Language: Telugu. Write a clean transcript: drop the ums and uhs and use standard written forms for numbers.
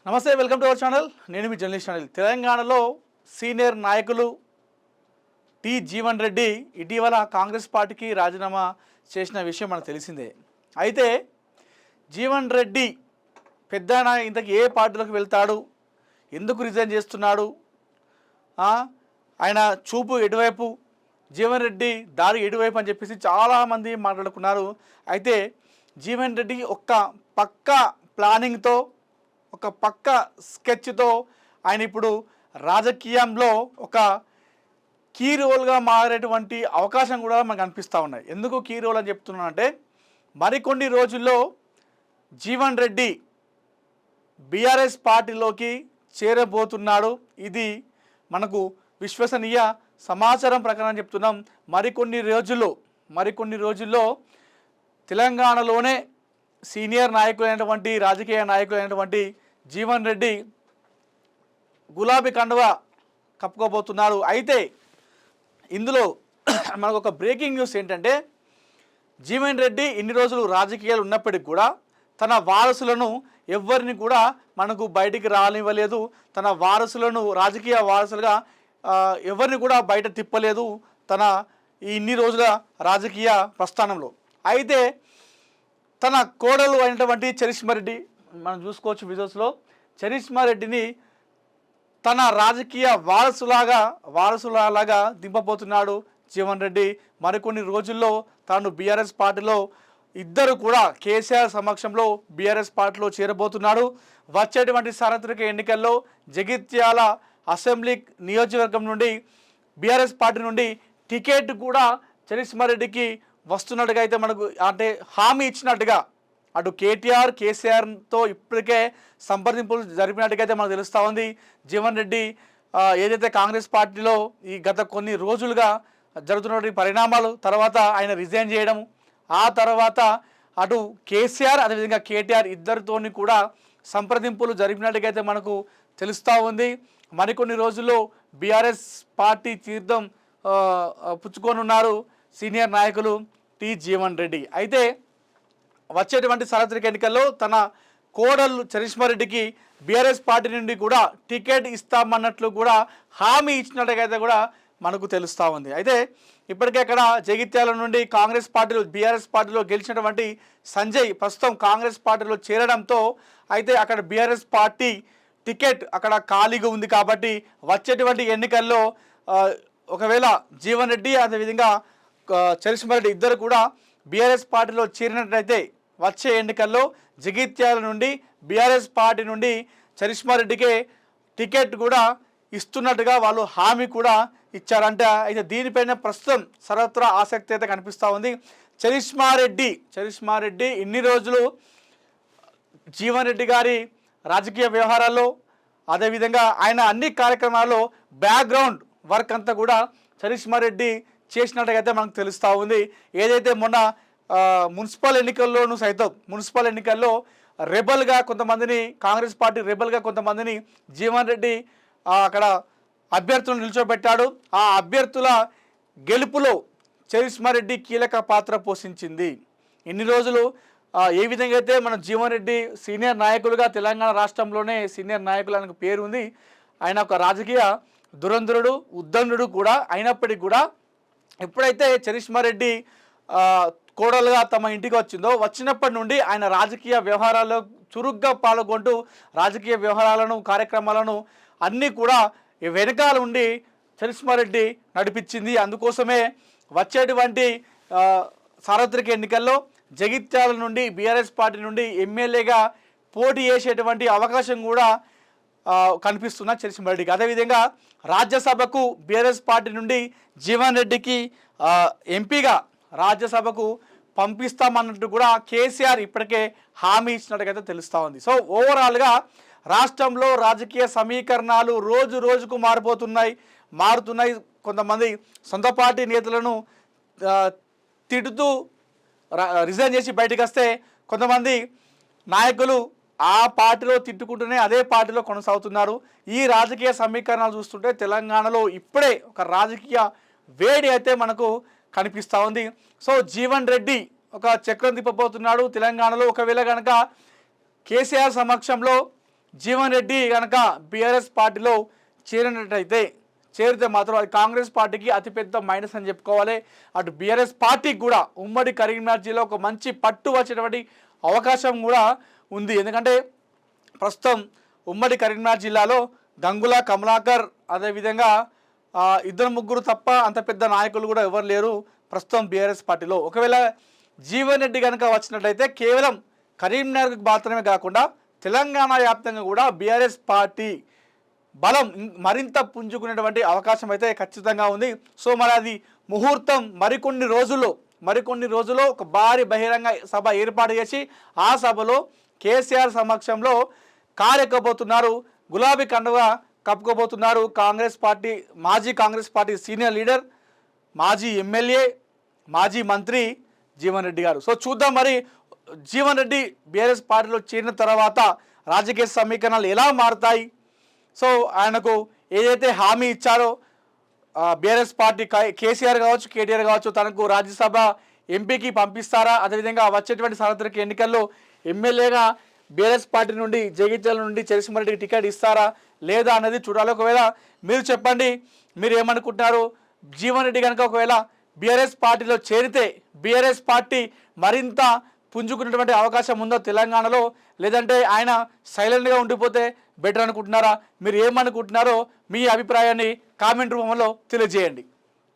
నమస్తే, వెల్కమ్ టు అవర్ ఛానల్. నేను మీ జర్నలిస్ట్ ఛానల్. తెలంగాణలో సీనియర్ నాయకులు టి జీవన్ రెడ్డి ఇటీవల కాంగ్రెస్ పార్టీకి రాజీనామా చేసిన విషయం మనకు తెలిసిందే. అయితే జీవన్ రెడ్డి పెద్దన ఇంతకు ఏ పార్టీలోకి వెళ్తాడు, ఎందుకు రిజైన్ చేస్తున్నాడు, ఆయన చూపు ఎటువైపు, జీవన్ రెడ్డి దారి ఎటువైపు అని చెప్పేసి చాలామంది మాట్లాడుకున్నారు. అయితే జీవన్ రెడ్డి ఒక్క పక్క ప్లానింగ్తో, ఒక పక్క స్కెచ్తో ఆయన ఇప్పుడు రాజకీయంలో ఒక కీ రోల్గా మారేటువంటి అవకాశం కూడా మనకు అనిపిస్తూ ఉన్నాయి. ఎందుకు కీ రోల్ అని చెప్తున్నానంటే, మరికొన్ని రోజుల్లో జీవన్ రెడ్డి బీఆర్ఎస్ పార్టీలోకి చేరబోతున్నాడు. ఇది మనకు విశ్వసనీయ సమాచారం ప్రకారం చెప్తున్నాం. మరికొన్ని రోజుల్లో తెలంగాణలోనే సీనియర్ నాయకులైనటువంటి, రాజకీయ నాయకులైనటువంటి జీవన్ రెడ్డి గులాబీ కండువా కప్పుకోబోతున్నారు. అయితే ఇందులో మనకు ఒక బ్రేకింగ్ న్యూస్ ఏంటంటే, జీవన్ రెడ్డి ఇన్ని రోజులు రాజకీయాలు ఉన్నప్పటికీ కూడా తన వారసులను ఎవరిని కూడా మనకు బయటికి రానివ్వలేదు. తన వారసులను, రాజకీయ వారసులుగా ఎవరిని కూడా బయట తిప్పలేదు తన ఇన్ని రోజుల రాజకీయ ప్రస్థానంలో. అయితే తన కోడలు అయినటువంటి చరిష్మా రెడ్డి, మనం చూసుకోవచ్చు విజువల్స్లో, చరిష్మా రెడ్డిని తన రాజకీయ వారసులాగా దింపబోతున్నాడు జీవన్ రెడ్డి. మరికొన్ని రోజుల్లో తాను బీఆర్ఎస్ పార్టీలో, ఇద్దరు కూడా కేసీఆర్ సమక్షంలో బీఆర్ఎస్ పార్టీలో చేరబోతున్నాడు. వచ్చేటువంటి సార్వత్రిక ఎన్నికల్లో జగిత్యాల అసెంబ్లీ నియోజకవర్గం నుండి బీఆర్ఎస్ పార్టీ నుండి టికెట్ కూడా చరిష్మా రెడ్డికి వస్తున్నట్టుగా అయితే మనకు, అంటే హామీ ఇచ్చినట్టుగా అటు కేసీఆర్తో ఇప్పటికే సంప్రదింపులు జరిపినట్టుగా అయితే మనకు తెలుస్తూ ఉంది. జీవన్ రెడ్డి ఏదైతే కాంగ్రెస్ పార్టీలో ఈ గత కొన్ని రోజులుగా జరుగుతున్నటువంటి పరిణామాలు తర్వాత ఆయన రిజైన్ చేయడం, ఆ తర్వాత అటు కేసీఆర్ అదేవిధంగా కేటీఆర్ ఇద్దరితోని కూడా సంప్రదింపులు జరిపినట్టుగా అయితే మనకు తెలుస్తూ ఉంది. మరికొన్ని రోజుల్లో బీఆర్ఎస్ పార్టీ తీర్థం పుచ్చుకొనున్నారు సీనియర్ నాయకులు టి జీవన్ రెడ్డి. అయితే వచ్చేటువంటి సార్వత్రిక ఎన్నికల్లో తన కోడలు చరిష్మా రెడ్డికి బీఆర్ఎస్ పార్టీ నుండి కూడా టికెట్ ఇస్తామన్నట్లు కూడా హామీ ఇచ్చినట్టుగా అయితే కూడా మనకు తెలుస్తూ ఉంది. అయితే ఇప్పటికే అక్కడ జగిత్యాల నుండి కాంగ్రెస్ పార్టీలో, బీఆర్ఎస్ పార్టీలో గెలిచినటువంటి సంజయ్ ప్రస్తుతం కాంగ్రెస్ పార్టీలో చేరడంతో అయితే అక్కడ బీఆర్ఎస్ పార్టీ టికెట్ అక్కడ ఖాళీగా ఉంది. కాబట్టి వచ్చేటువంటి ఎన్నికల్లో ఒకవేళ జీవన్ రెడ్డి అదేవిధంగా చరిష్మా రెడ్డి ఇద్దరు కూడా బీఆర్ఎస్ పార్టీలో చేరినట్లయితే వచ్చే ఎన్నికల్లో జగిత్యాల నుండి బీఆర్ఎస్ పార్టీ నుండి చరిష్మా రెడ్డికే టికెట్ కూడా ఇస్తున్నట్టుగా వాళ్ళు హామీ కూడా ఇచ్చారంట. అయితే దీనిపైన ప్రస్తుతం సర్వత్రా ఆసక్తి అయితే కనిపిస్తూ ఉంది. చరిష్మా రెడ్డి ఇన్ని రోజులు జీవన్ రెడ్డి గారి రాజకీయ వ్యవహారాల్లో, అదేవిధంగా ఆయన అన్ని కార్యక్రమాల్లో బ్యాక్గ్రౌండ్ వర్క్ అంతా కూడా చరిష్మా రెడ్డి చేసినట్టుగా అయితే మనకు తెలుస్తూ ఉంది. ఏదైతే మొన్న మున్సిపల్ ఎన్నికల్లో రెబల్గా కొంతమందిని, కాంగ్రెస్ పార్టీ రెబల్గా కొంతమందిని జీవన్ రెడ్డి అక్కడ అభ్యర్థులను నిల్చోబెట్టాడు. ఆ అభ్యర్థుల గెలుపులో చరిష్మా రెడ్డి కీలక పాత్ర పోషించింది. ఇన్ని రోజులు ఏ విధంగా అయితే మన జీవన్ రెడ్డి సీనియర్ నాయకులుగా, తెలంగాణ రాష్ట్రంలోనే సీనియర్ నాయకులు ఆయనకు పేరు ఉంది. ఆయన ఒక రాజకీయ దురంధరుడు, ఉద్దండుడు కూడా అయినప్పటికీ కూడా ఎప్పుడైతే చరిష్మా రెడ్డి కోడలుగా తమ ఇంటికి వచ్చినప్పటి నుండి ఆయన రాజకీయ వ్యవహారాల్లో చురుగ్గా పాల్గొంటూ రాజకీయ వ్యవహారాలను, కార్యక్రమాలను అన్నీ కూడా వెనకాల ఉండి చరిష్మా రెడ్డి నడిపించింది. అందుకోసమే వచ్చేటువంటి సార్వత్రిక ఎన్నికల్లో జగిత్యాల నుండి బీఆర్ఎస్ పార్టీ నుండి ఎమ్మెల్యేగా పోటీ చేసేటువంటి అవకాశం కూడా కనిపిస్తున్న చరిష్మా రెడ్డికి. అదేవిధంగా రాజ్యసభకు బీఆర్ఎస్ పార్టీ నుండి జీవన్ రెడ్డికి ఎంపీగా రాజ్యసభకు పంపిస్తామన్నట్టు కూడా కేసీఆర్ ఇప్పటికే హామీ ఇచ్చినట్టుగా తెలుస్తూ ఉంది. సో ఓవరాల్గా రాష్ట్రంలో రాజకీయ సమీకరణాలు రోజు రోజుకు మారుతున్నాయి. కొంతమంది సొంత పార్టీ నేతలను తిడుతూ రిజైన్ చేసి బయటకు వస్తే, కొంతమంది నాయకులు ఆ పార్టీలో తిట్టుకుంటూనే అదే పార్టీలో కొనసాగుతున్నారు. ఈ రాజకీయ సమీకరణాలు చూస్తుంటే తెలంగాణలో ఇప్పుడే ఒక రాజకీయ వేడి అయితే మనకు కనిపిస్తూ ఉంది. సో జీవన్ రెడ్డి ఒక చక్రం తిప్పబోతున్నాడు తెలంగాణలో. ఒకవేళ కనుక కేసీఆర్ సమక్షంలో జీవన్ రెడ్డి కనుక బీఆర్ఎస్ పార్టీలో చేరితే మాత్రం అది కాంగ్రెస్ పార్టీకి అతిపెద్ద మైనస్ అని చెప్పుకోవాలి. అటు బీఆర్ఎస్ పార్టీకి కూడా ఉమ్మడి కరీంనగర్ జిల్లా ఒక మంచి పట్టు వచ్చేటువంటి అవకాశం కూడా ఉంది. ఎందుకంటే ప్రస్తుతం ఉమ్మడి కరీంనగర్ జిల్లాలో గంగుల కమలాకర్ అదేవిధంగా ఇద్దరు ముగ్గురు తప్ప అంత పెద్ద నాయకులు కూడా ఎవరు లేరు ప్రస్తుతం బీఆర్ఎస్ పార్టీలో. ఒకవేళ జీవన్ రెడ్డి కనుక వచ్చినట్లయితే కేవలం కరీంనగర్కి మాత్రమే కాకుండా తెలంగాణ వ్యాప్తంగా కూడా బీఆర్ఎస్ పార్టీ బలం మరింత పుంజుకునేటువంటి అవకాశం అయితే ఖచ్చితంగా ఉంది. సో మరి అది ముహూర్తం మరికొన్ని రోజుల్లో ఒక భారీ బహిరంగ సభ ఏర్పాటు చేసి ఆ సభలో కేసీఆర్ సమక్షంలో కారెక్కబోతున్నారు, గులాబీ కండువా కప్పుకోబోతున్నారు మాజీ కాంగ్రెస్ పార్టీ సీనియర్ లీడర్, మాజీ ఎమ్మెల్యే, మాజీ మంత్రి జీవన్ రెడ్డి గారు. సో చూద్దాం మరి జీవన్ రెడ్డి బీఆర్ఎస్ పార్టీలో చేరిన తర్వాత రాజకీయ సమీకరణాలు ఎలా మారుతాయి. సో ఆయనకు ఏదైతే హామీ ఇచ్చారో బీఆర్ఎస్ పార్టీ కేసీఆర్ కావచ్చు, కేటీఆర్ కావచ్చు, తనకు రాజ్యసభ ఎంపీకి పంపిస్తారా, అదేవిధంగా వచ్చేటువంటి సార్వత్రిక ఎన్నికల్లో ఎమ్మెల్యేగా బీఆర్ఎస్ పార్టీ నుండి జగిత్యాల నుండి చెరిసిమరెడ్డికి టికెట్ ఇస్తారా లేదా అనేది చూడాలి. ఒకవేళ మీరు చెప్పండి, మీరు ఏమనుకుంటున్నారు? జీవన్ రెడ్డి కనుక ఒకవేళ బీఆర్ఎస్ పార్టీలో చేరితే బీఆర్ఎస్ పార్టీ మరింత పుంజుకునేటువంటి అవకాశం ఉందో తెలంగాణలో, లేదంటే ఆయన సైలెంట్గా ఉండిపోతే బెటర్ అనుకుంటున్నారా? మీరు ఏమనుకుంటున్నారో మీ అభిప్రాయాన్ని కామెంట్ రూపంలో తెలియజేయండి.